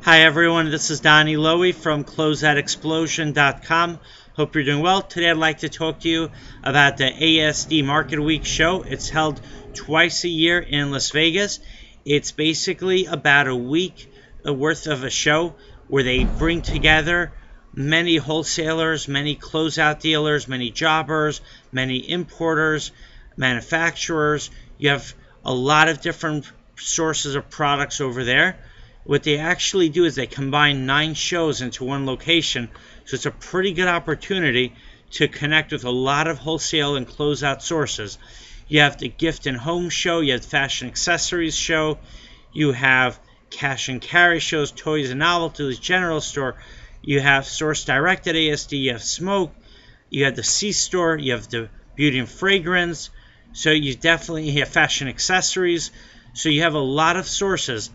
Hi everyone, this is Donny Lowy from Closeout Hope you're doing well. Today I'd like to talk to you about the ASD Market Week show. It's held twice a year in Las Vegas. It's basically about a week worth of a show where they bring together many wholesalers, many closeout dealers, many jobbers, many importers, manufacturers. You have a lot of different sources of products over there. What they actually do is they combine 9 shows into one location, so it's a pretty good opportunity to connect with a lot of wholesale and closeout sources. You have the gift and home show, you have the fashion accessories show, you have cash and carry shows, toys and novelties, general store, you have source direct at ASD, you have smoke, you have the C-store, you have the beauty and fragrance, so you definitely have fashion accessories, so you have a lot of sources.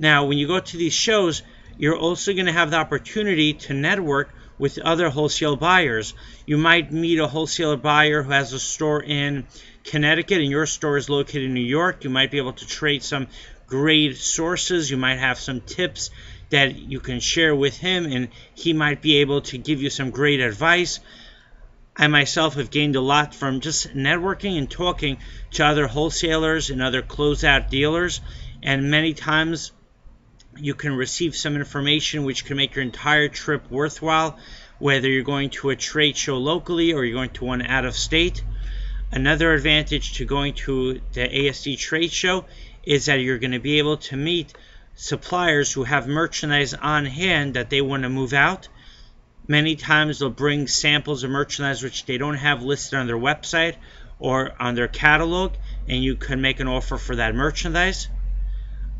Now, when you go to these shows, you're also going to have the opportunity to network with other wholesale buyers. You might meet a wholesaler buyer who has a store in Connecticut and your store is located in New York. You might be able to trade some great sources. You might have some tips that you can share with him, and he might be able to give you some great advice. I myself have gained a lot from just networking and talking to other wholesalers and other closeout dealers, and many times you can receive some information which can make your entire trip worthwhile, whether you're going to a trade show locally or you're going to one out of state. Another advantage to going to the ASD trade show is that you're going to be able to meet suppliers who have merchandise on hand that they want to move out. Many times they'll bring samples of merchandise which they don't have listed on their website or on their catalog, and you can make an offer for that merchandise.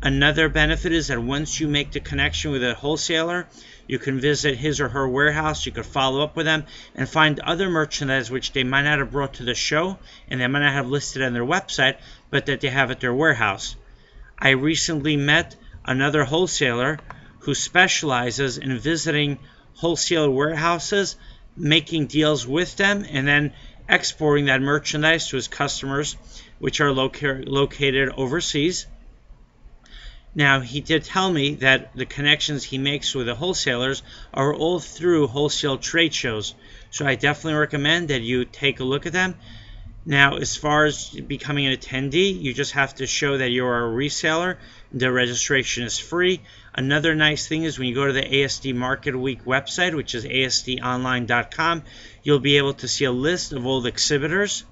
Another benefit is that once you make the connection with a wholesaler, you can visit his or her warehouse, you could follow up with them and find other merchandise which they might not have brought to the show and they might not have listed on their website, but that they have at their warehouse. I recently met another wholesaler who specializes in visiting wholesale warehouses, making deals with them, and then exporting that merchandise to his customers, which are located overseas. Now, he did tell me that the connections he makes with the wholesalers are all through wholesale trade shows. So I definitely recommend that you take a look at them. Now, as far as becoming an attendee, you just have to show that you're a reseller. The registration is free. Another nice thing is when you go to the ASD Market Week website, which is asdonline.com, you'll be able to see a list of all the exhibitors.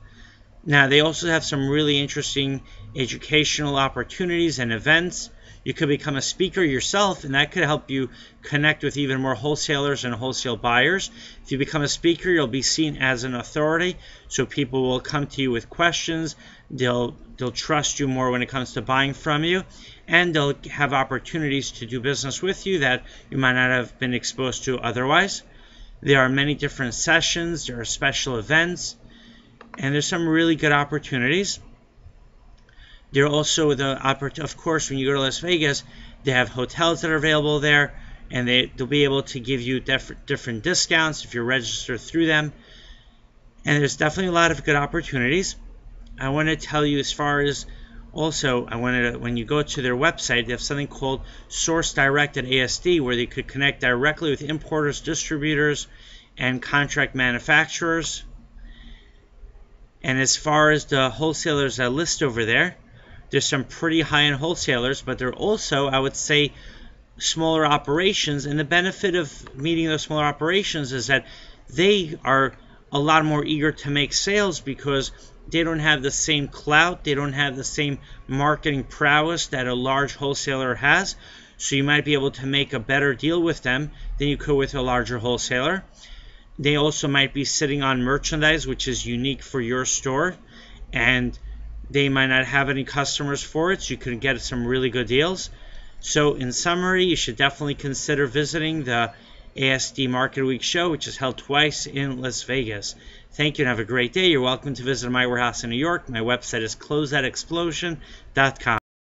Now, they also have some really interesting educational opportunities and events. You could become a speaker yourself, and that could help you connect with even more wholesalers and wholesale buyers. If you become a speaker, you'll be seen as an authority, so people will come to you with questions. They'll trust you more when it comes to buying from you, and they'll have opportunities to do business with you that you might not have been exposed to otherwise. There are many different sessions, there are special events, and there's some really good opportunities. There are also of course, when you go to Las Vegas, they have hotels that are available there, and they'll be able to give you different discounts if you're registered through them. And there's definitely a lot of good opportunities. I want to tell you, as far as also, when you go to their website, they have something called Source Direct at ASD, where they could connect directly with importers, distributors, and contract manufacturers. And as far as the wholesalers that list over there, there's some pretty high-end wholesalers, but there are also, I would say, smaller operations. And the benefit of meeting those smaller operations is that they are a lot more eager to make sales because they don't have the same clout, they don't have the same marketing prowess that a large wholesaler has. So you might be able to make a better deal with them than you could with a larger wholesaler. They also might be sitting on merchandise which is unique for your store, and they might not have any customers for it, so you can get some really good deals. So in summary, you should definitely consider visiting the ASD Market Week show, which is held twice in Las Vegas. Thank you and have a great day. You're welcome to visit my warehouse in New York. My website is closeoutexplosion.com.